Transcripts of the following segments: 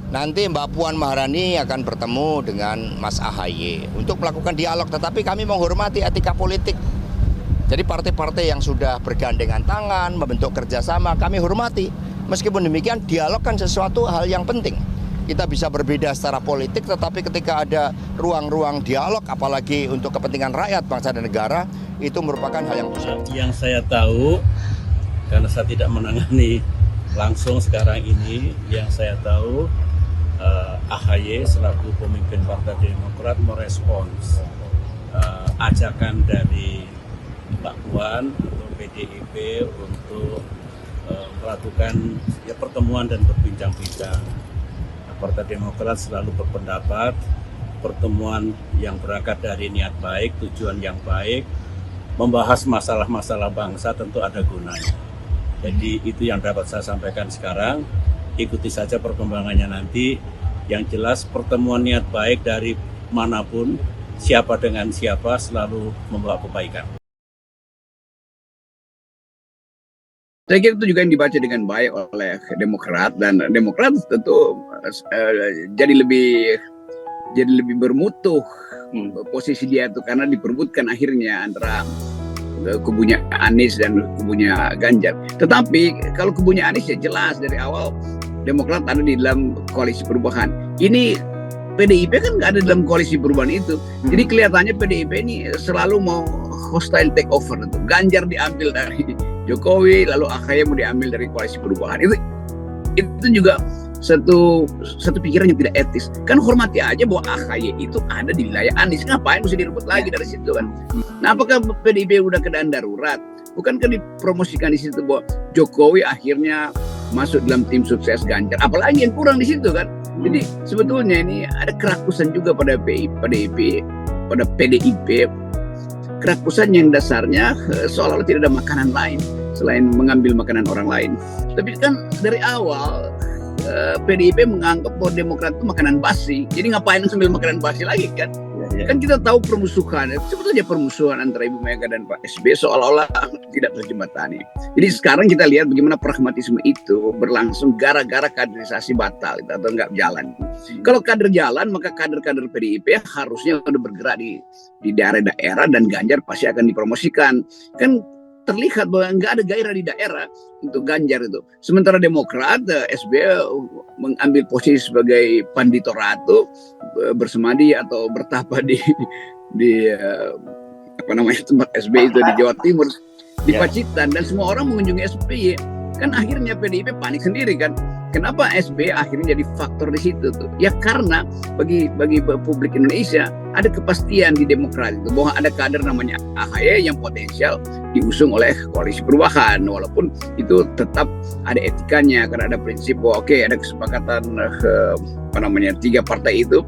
Nanti Mbak Puan Maharani akan bertemu dengan Mas AHY untuk melakukan dialog, tetapi kami menghormati etika politik. Jadi partai-partai yang sudah bergandengan tangan, membentuk kerjasama, kami hormati. Meskipun demikian, dialog kan sesuatu hal yang penting. Kita bisa berbeda secara politik, tetapi ketika ada ruang-ruang dialog, apalagi untuk kepentingan rakyat, bangsa dan negara, itu merupakan hal yang positif. Yang saya tahu, karena saya tidak menangani langsung sekarang ini, yang saya tahu AHY selaku pemimpin Partai Demokrat merespons ajakan dari Mbak Puan atau PDIP untuk melakukan pertemuan dan berbincang-bincang. Partai Demokrat selalu berpendapat pertemuan yang berangkat dari niat baik, tujuan yang baik, membahas masalah-masalah bangsa tentu ada gunanya. Jadi itu yang dapat saya sampaikan sekarang. Ikuti saja perkembangannya nanti. Yang jelas pertemuan niat baik dari manapun, siapa dengan siapa selalu membawa kebaikan. Saya kira itu juga yang dibaca dengan baik oleh Demokrat, dan Demokrat tentu jadi lebih bermutu posisi dia itu karena diperbutkan akhirnya antara kubunya Anies dan kubunya Ganjar. Tetapi kalau kubunya Anies ya jelas dari awal Demokrat ada di dalam koalisi perubahan. Ini PDIP kan nggak ada dalam koalisi perubahan itu. Jadi kelihatannya PDIP ini selalu mau hostile takeover. Ganjar diambil dari Jokowi, lalu AHY mau diambil dari koalisi perubahan. Itu juga satu pikiran yang tidak etis. Kan hormati aja bahwa AHY itu ada di wilayah Anies. Ngapain mesti direbut lagi dari situ kan? Nah, apakah PDIP udah keadaan darurat? Bukankah dipromosikan di situ bahwa Jokowi akhirnya masuk dalam tim sukses Ganjar? Apalagi yang kurang di situ kan? Jadi sebetulnya ini ada kerakusan juga pada PDIP, pada PDIP. Kerakusan yang dasarnya seolah-olah tidak ada makanan lain selain mengambil makanan orang lain. Tapi kan dari awal PDIP menganggap bahwa Demokrat itu makanan basi. Jadi ngapain sambil makanan basi lagi kan? Kan kita tahu permusuhan, sebetulnya permusuhan antara Ibu Mega dan Pak SBY seolah-olah tidak terjembatani. Jadi sekarang kita lihat bagaimana pragmatisme itu berlangsung gara-gara kaderisasi batal atau nggak jalan. Kalau kader jalan, maka kader-kader PDIP harusnya udah bergerak di daerah-daerah dan Ganjar pasti akan dipromosikan. Kan terlihat bahwa nggak ada gairah di daerah untuk Ganjar itu. Sementara Demokrat, SBY mengambil posisi sebagai pandito ratu, bersemadi atau bertapa di tempat SBY itu di Jawa Timur, di Pacitan, dan semua orang mengunjungi SBY. Kan akhirnya PDIP panik sendiri kan. Kenapa SBY akhirnya jadi faktor di situ tuh? Ya karena bagi publik Indonesia ada kepastian di Demokrat itu bahwa ada kader namanya AHY yang potensial diusung oleh koalisi perubahan, walaupun itu tetap ada etikanya karena ada prinsip bahwa ada kesepakatan tiga partai itu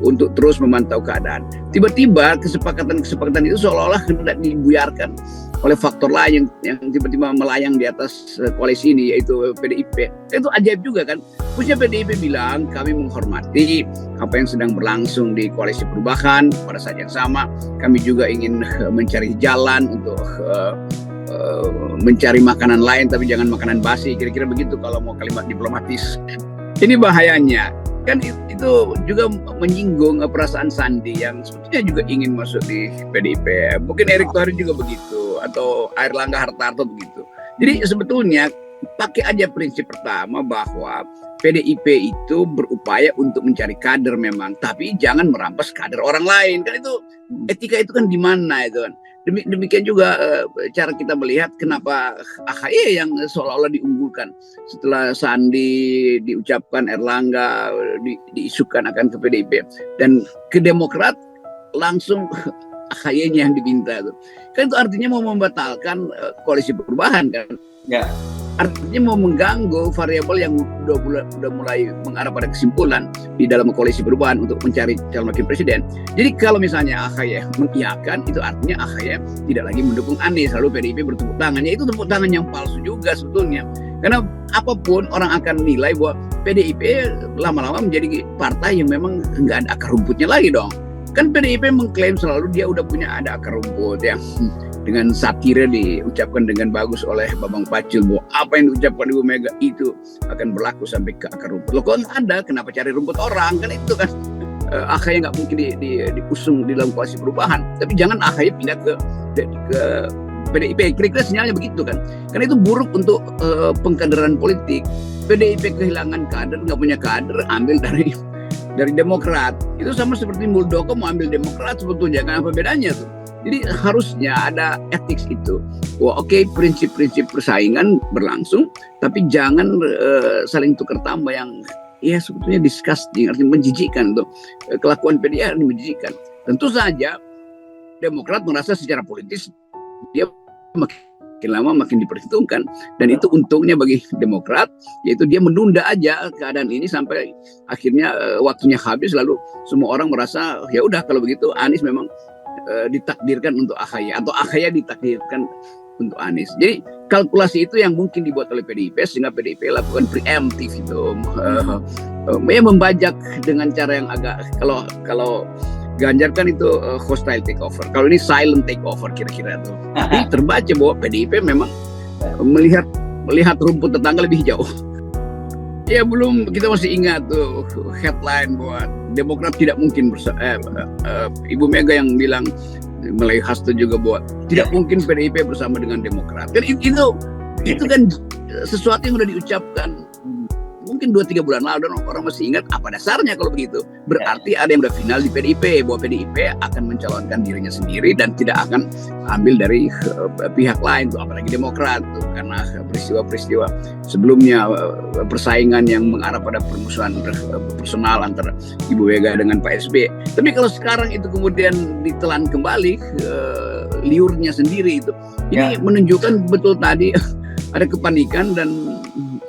untuk terus memantau keadaan. Tiba-tiba kesepakatan itu seolah-olah hendak dibuyarkan oleh faktor lain yang tiba-tiba melayang di atas koalisi ini, yaitu PDIP. Itu ajaib juga kan. Khususnya PDIP bilang kami menghormati apa yang sedang berlangsung di koalisi perubahan. Pada saat yang sama kami juga ingin mencari jalan untuk mencari makanan lain, tapi jangan makanan basi. Kira-kira begitu kalau mau kalimat diplomatis. Ini bahayanya. Kan itu juga menyinggung perasaan Sandi yang sebetulnya juga ingin masuk di PDIP. Mungkin Erick Thohir juga begitu, atau Airlangga Hartarto begitu. Jadi sebetulnya pakai aja prinsip pertama bahwa PDIP itu berupaya untuk mencari kader memang, tapi jangan merampas kader orang lain. Kan itu etika itu kan di mana itu kan. Demikian juga cara kita melihat kenapa AHY yang seolah-olah diunggulkan setelah Sandi diucapkan, Erlangga diisukan akan ke PDIP, dan ke Demokrat langsung AHY-nya yang diminta itu. Kan itu artinya mau membatalkan koalisi perubahan kan. Ya. Artinya mau mengganggu variabel yang udah mulai mengarah pada kesimpulan di dalam koalisi perubahan untuk mencari calon wakil presiden. Jadi kalau misalnya AHY mengiyakan, itu artinya AHY tidak lagi mendukung Anies, lalu PDIP bertepuk tangan. Ya itu tepuk tangan yang palsu juga sebetulnya. Karena apapun orang akan nilai bahwa PDIP lama-lama menjadi partai yang memang nggak ada akar rumputnya lagi dong. Kan PDIP mengklaim selalu dia udah punya ada akar rumput yang dengan satire diucapkan dengan bagus oleh Bambang Pacul bahwa apa yang diucapkan Ibu Mega itu akan berlaku sampai ke akar rumput. Loh kok ada, kenapa cari rumput orang, kan itu kan AHY nggak mungkin diusung di dalam koalisi perubahan, tapi jangan AHY pindah ke PDIP. Kira-kira sinyalnya begitu kan, karena itu buruk untuk pengkaderan politik. PDIP kehilangan kader, nggak punya kader, ambil dari Demokrat. Itu sama seperti Muldoko mau ambil Demokrat sebetulnya, kan apa bedanya tuh? Jadi harusnya ada etik itu. Wah, oke, prinsip-prinsip persaingan berlangsung, tapi jangan saling tukar tambah yang ya sebetulnya disgusting, artinya menjijikkan tuh. Kelakuan PDIP menjijikkan. Tentu saja Demokrat merasa secara politis dia makin lama makin diperhitungkan, dan itu untungnya bagi Demokrat, yaitu dia menunda aja keadaan ini sampai akhirnya waktunya habis, lalu semua orang merasa ya udah kalau begitu Anies memang ditakdirkan untuk AHY atau AHY ditakdirkan untuk Anies. Jadi kalkulasi itu yang mungkin dibuat oleh PDIP sehingga PDIP lakukan preemptif itu, membajak dengan cara yang agak, kalau Ganjar kan itu hostile takeover, kalau ini silent takeover kira-kira tuh. Tapi terbaca bahwa PDIP memang melihat rumput tetangga lebih jauh. Ya belum, kita masih ingat tuh headline bahwa Demokrat tidak mungkin Ibu Mega yang bilang melalui Hasto juga bahwa tidak mungkin PDIP bersama dengan Demokrat. Kan itu kan sesuatu yang sudah diucapkan mungkin 2-3 bulan lalu, dan orang masih ingat. Apa dasarnya kalau begitu? Berarti ada yang udah final di PDIP, bahwa PDIP akan mencalonkan dirinya sendiri dan tidak akan ambil dari pihak lain tuh, apalagi Demokrat tuh, karena peristiwa-peristiwa sebelumnya, persaingan yang mengarah pada permusuhan personal antara Ibu Mega dengan Pak SBY. Tapi kalau sekarang itu kemudian ditelan kembali liurnya sendiri itu, ini menunjukkan betul tadi ada kepanikan dan